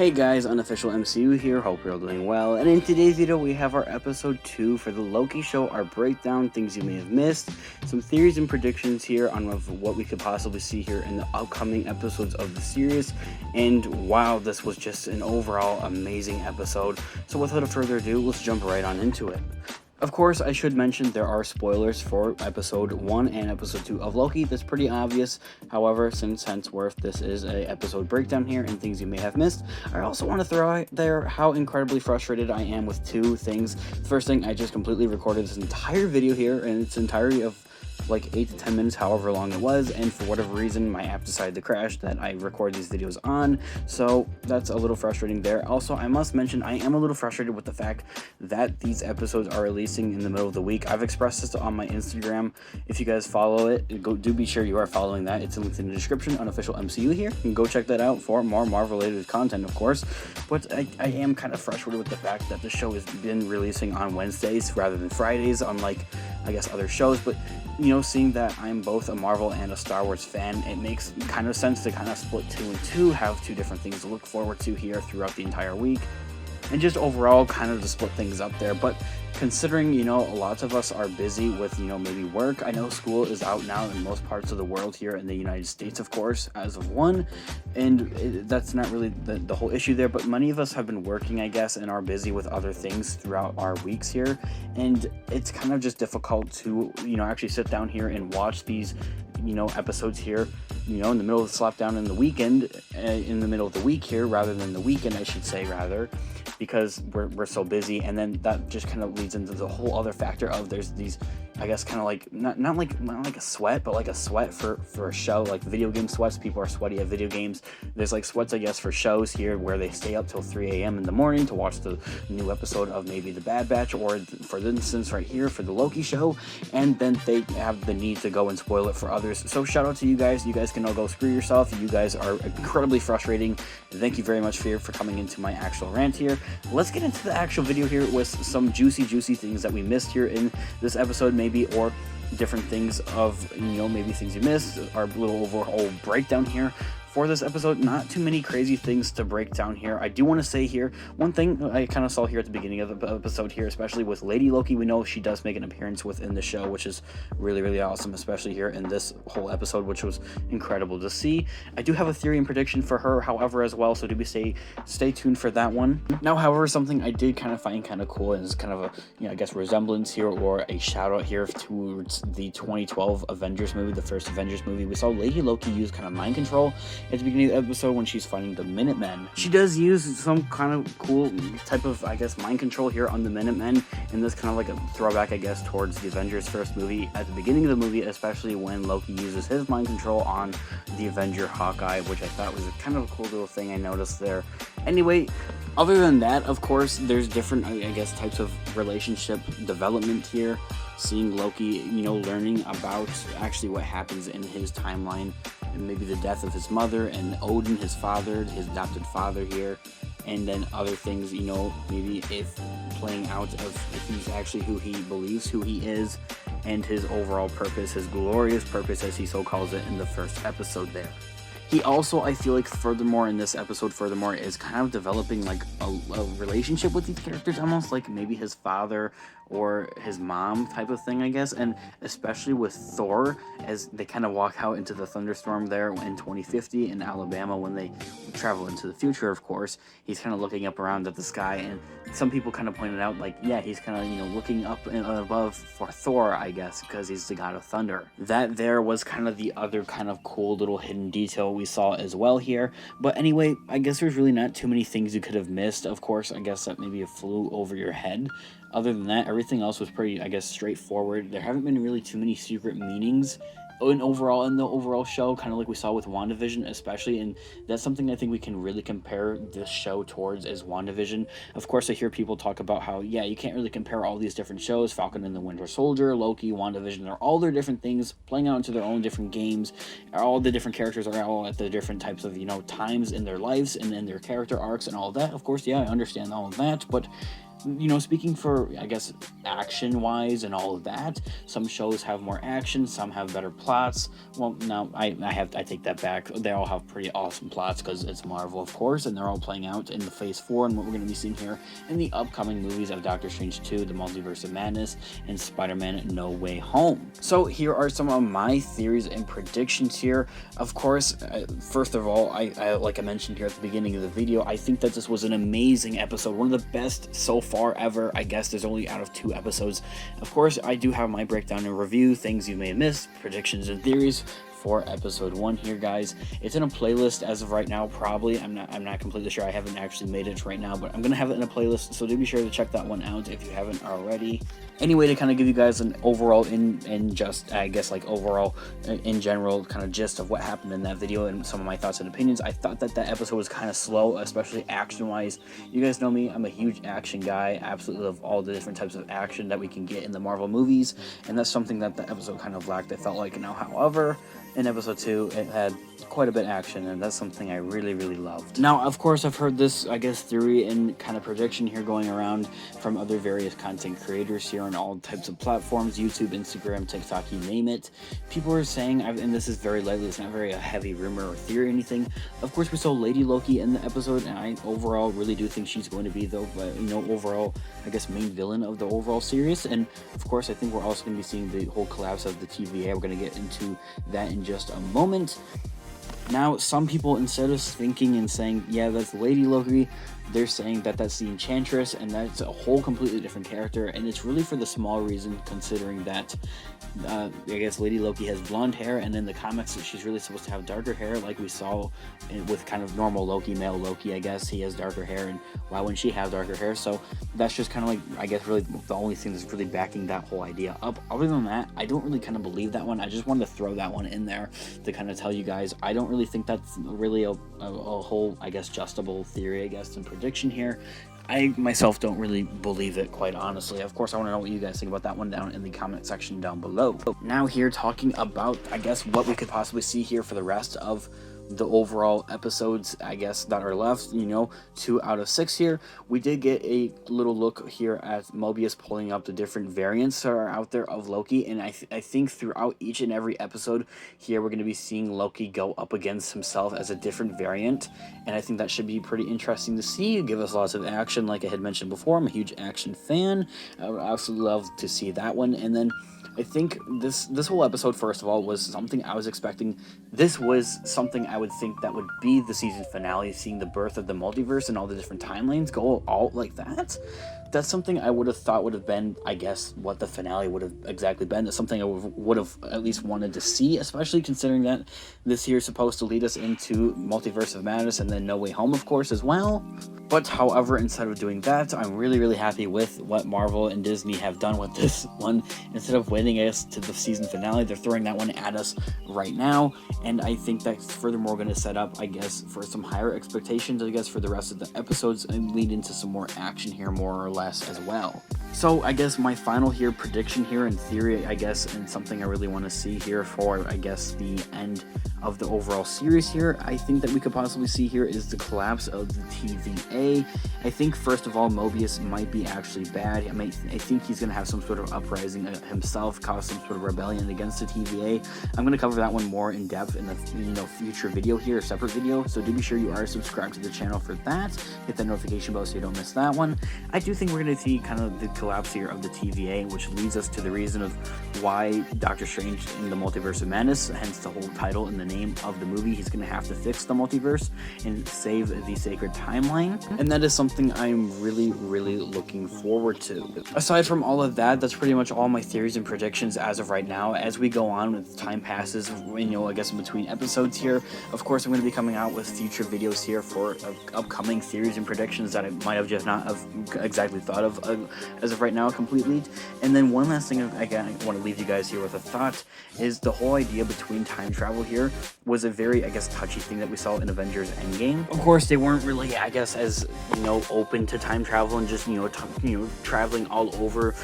Hey guys, Unofficial MCU here, hope you're all doing well, and in today's video we have our episode 2 for the Loki show, our breakdown, things you may have missed, some theories and predictions here on what we could possibly see here in the upcoming episodes of the series, and wow, this was just an overall amazing episode. So without further ado, let's jump right on into it. Of course, I should mention there are spoilers for episode 1 and episode 2 of Loki. That's pretty obvious. However, since henceforth this is a episode breakdown here and things you may have missed, I also want to throw out there how incredibly frustrated I am with two things. The first thing, I just completely recorded this entire video here in its entirety of like 8 to 10 minutes, however long it was, and for whatever reason my app decided to crash that I record these videos on, so that's a little frustrating there. Also, I must mention I am a little frustrated with the fact that these episodes are releasing in the middle of the week. I've expressed this on my Instagram. If you guys follow it, do be sure you are following that. It's linked in the description. Unofficial MCU here. You can go check that out for more Marvel related content, of course. But I am kind of frustrated with the fact that the show has been releasing on Wednesdays rather than Fridays, unlike I guess other shows. But you know, seeing that I'm both a Marvel and a Star Wars fan, it makes kind of sense to kind of split 2 and 2, have two different things to look forward to here throughout the entire week, and just overall kind of to split things up there. But considering, you know, a lot of us are busy with, you know, maybe work. I know school is out now in most parts of the world here in the United States, of course, as of one, and that's not really the whole issue there, but many of us have been working, I guess, and are busy with other things throughout our weeks here, and it's kind of just difficult to, you know, actually sit down here and watch these, you know, episodes here, you know, in the middle of the slap down in the weekend, in the middle of the week here, rather than the weekend, I should say, rather, because we're so busy. And then that just kind of leads into the whole other factor of there's these, I guess, kind of like not like a sweat, but like a sweat for a show, like video game sweats. People are sweaty at video games. There's like sweats, I guess, for shows here where they stay up till 3 a.m. in the morning to watch the new episode of maybe The Bad Batch, or for instance right here for the Loki show, and then they have the need to go and spoil it for others. So shout out to you guys. You guys can all go screw yourself. You guys are incredibly frustrating. Thank you very much for coming into my actual rant here. Let's get into the actual video here with some juicy things that we missed here in this episode, maybe, or different things of, you know, maybe things you missed, our little overall breakdown here for this episode. Not too many crazy things to break down here. I do want to say here, one thing I kind of saw here at the beginning of the episode here, especially with Lady Loki, we know she does make an appearance within the show, which is really awesome, especially here in this whole episode, which was incredible to see. I do have a theory and prediction for her, however, as well, so do stay tuned for that one. Now, however, something I did kind of find kind of cool, and is kind of a, you know, I guess resemblance here, or a shout out here towards the 2012 Avengers movie, the first Avengers movie. We saw Lady Loki use kind of mind control at the beginning of the episode when she's fighting the Minutemen. She does use some kind of cool type of, I guess, mind control here on the Minutemen, and this kind of like a throwback, I guess, towards the Avengers first movie at the beginning of the movie, especially when Loki uses his mind control on the Avenger Hawkeye, which I thought was a kind of a cool little thing I noticed there. Anyway, other than that, of course, there's different, I guess, types of relationship development here. Seeing Loki, you know, learning about actually what happens in his timeline, and maybe the death of his mother, and Odin, his father, his adopted father here, and then other things, you know, maybe if playing out of if he's actually who he believes who he is, and his overall purpose, his glorious purpose, as he so calls it in the first episode there. He also, I feel like, furthermore, in this episode, is kind of developing like a relationship with these characters, almost like maybe his father or his mom type of thing, I guess. And especially with Thor, as they kind of walk out into the thunderstorm there in 2050 in Alabama, when they travel into the future, of course, he's kind of looking up around at the sky, and some people kind of pointed out, like, yeah, he's kind of, you know, looking up and above for Thor, I guess, because he's the god of thunder. That there was kind of the other kind of cool little hidden detail we saw as well here. But anyway, I guess there's really not too many things you could have missed. Of course, I guess that maybe flew over your head. Other than that, everything else was pretty, I guess, straightforward. There haven't been really too many secret meanings in the overall show, kind of like we saw with WandaVision especially, and that's something I think we can really compare this show towards as WandaVision. Of course, I hear people talk about how, yeah, you can't really compare all these different shows, Falcon and the Winter Soldier, Loki, WandaVision, they're all their different things, playing out into their own different games. All the different characters are all at the different types of, you know, times in their lives and in their character arcs and all that. Of course, yeah, I understand all of that, but you know, speaking for, I guess, action wise and all of that, some shows have more action, some have better plots. Well, no, I take that back. They all have pretty awesome plots because it's Marvel, of course, and they're all playing out in the Phase 4 and what we're going to be seeing here in the upcoming movies of Doctor Strange 2, The Multiverse of Madness, and Spider-Man No Way Home. So here are some of my theories and predictions here. Of course, first of all, I like I mentioned here at the beginning of the video, I think that this was an amazing episode, one of the best so far ever. I guess there's only out of 2 episodes. Of course, I do have my breakdown and review, things you may have missed, predictions and theories for episode 1 here, guys. It's in a playlist as of right now, probably. I'm not completely sure. I haven't actually made it right now, but I'm gonna have it in a playlist, so do be sure to check that one out if you haven't already. Anyway, to kind of give you guys an overall in just, I guess, like overall in general kind of gist of what happened in that video and some of my thoughts and opinions, I thought that episode was kind of slow, especially action wise. You guys know me, I'm a huge action guy. I absolutely love all the different types of action that we can get in the Marvel movies, and that's something that the episode kind of lacked, I felt like. Now, however, in episode 2, it had quite a bit of action, and that's something I really, really loved. Now, of course, I've heard this, I guess, theory and kind of prediction here going around from other various content creators here on all types of platforms, YouTube, Instagram, TikTok, you name it. People are saying, and this is very lightly, it's not very a heavy rumor or theory or anything. Of course, we saw Lady Loki in the episode, and I overall really do think she's going to be the, you know, overall, I guess, main villain of the overall series. And of course, I think we're also going to be seeing the whole collapse of the TVA. We're going to get into that in just a moment. Now, some people, instead of thinking and saying, yeah, that's Lady Loki, they're saying that that's the Enchantress, and that's a whole completely different character, and it's really for the small reason, considering that, I guess Lady Loki has blonde hair, and in the comics she's really supposed to have darker hair, like we saw with kind of normal Loki, male Loki, I guess, he has darker hair, and why wouldn't she have darker hair? So that's just kind of like, I guess, really the only thing that's really backing that whole idea up. Other than that, I don't really kind of believe that one. I just wanted to throw that one in there to kind of tell you guys, I don't really think that's really a whole, I guess, justable theory, I guess, and prediction here. I myself don't really believe it, quite honestly. Of course, I want to know what you guys think about that one down in the comment section down below. Now here, talking about, I guess, what we could possibly see here for the rest of the overall episodes, I guess, that are left, you know, 2 out of 6 here. We did get a little look here at Mobius pulling up the different variants that are out there of Loki, and I think throughout each and every episode here, we're going to be seeing Loki go up against himself as a different variant, and I think that should be pretty interesting to see. Give us lots of action, like I had mentioned before. I'm a huge action fan. I would absolutely love to see that one. And then I think this whole episode, first of all, was something I was expecting. This was something I would think that would be the season finale, seeing the birth of the multiverse and all the different timelines go all like that. That's something I would have thought would have been, I guess, what the finale would have exactly been. That's something I would have at least wanted to see, especially considering that this year is supposed to lead us into Multiverse of Madness and then No Way Home, of course, as well. But however, instead of doing that, I'm really, really happy with what Marvel and Disney have done with this one. Instead of waiting us to the season finale, they're throwing that one at us right now. And I think that's furthermore going to set up, I guess, for some higher expectations, I guess, for the rest of the episodes and lead into some more action here, more or less, as well. So I guess my final here prediction here in theory, I guess, and something I really want to see here for, I guess, the end of the overall series here, I think that we could possibly see here is the collapse of the TVA. I think, first of all, Mobius might be actually bad. I think he's going to have some sort of uprising himself, cause some sort of rebellion against the TVA. I'm going to cover that one more in depth in the future video here, a separate video, so do be sure you are subscribed to the channel for that. Hit that notification bell so you don't miss that one. I do think we're going to see kind of the collapse here of the TVA, which leads us to the reason of why Doctor Strange in the Multiverse of Madness, hence the whole title and the name of the movie, he's going to have to fix the multiverse and save the sacred timeline, and that is something I'm really, really looking forward to. Aside from all of that, that's pretty much all my theories and predictions as of right now. As we go on, with time passes, I guess in between episodes here, of course I'm going to be coming out with future videos here for upcoming theories and predictions that I might have just not have exactly thought of as of right now completely. And then one last thing, again, I want to leave you guys here with a thought, is the whole idea between time travel here was a very, I guess, touchy thing that we saw in Avengers Endgame. Of course, they weren't really, I guess, as, open to time travel and just, traveling all over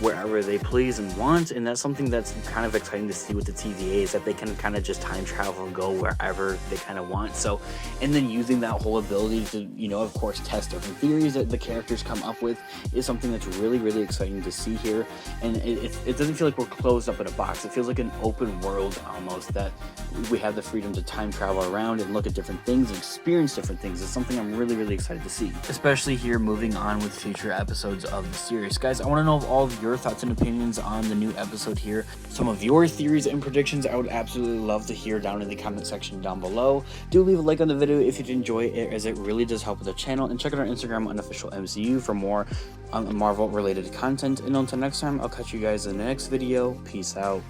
wherever they please and want, and that's something that's kind of exciting to see with the TVA, is that they can kind of just time travel and go wherever they kind of want. So, and then using that whole ability to, you know, of course, test different theories that the characters come up with is something that's really, really exciting to see here. And it doesn't feel like we're closed up in a box. It feels like an open world almost, that we have the freedom to time travel around and look at different things and experience different things. It's something I'm really, really excited to see, especially here moving on with future episodes of the series. Guys, I want to know all of your thoughts and opinions on the new episode here. Some of your theories and predictions I would absolutely love to hear down in the comment section down below. Do leave a like on the video if you did enjoy it, as it really does help with the channel, and check out our Instagram Unofficial MCU for more Marvel related content. And until next time, I'll catch you guys in the next video. Peace out.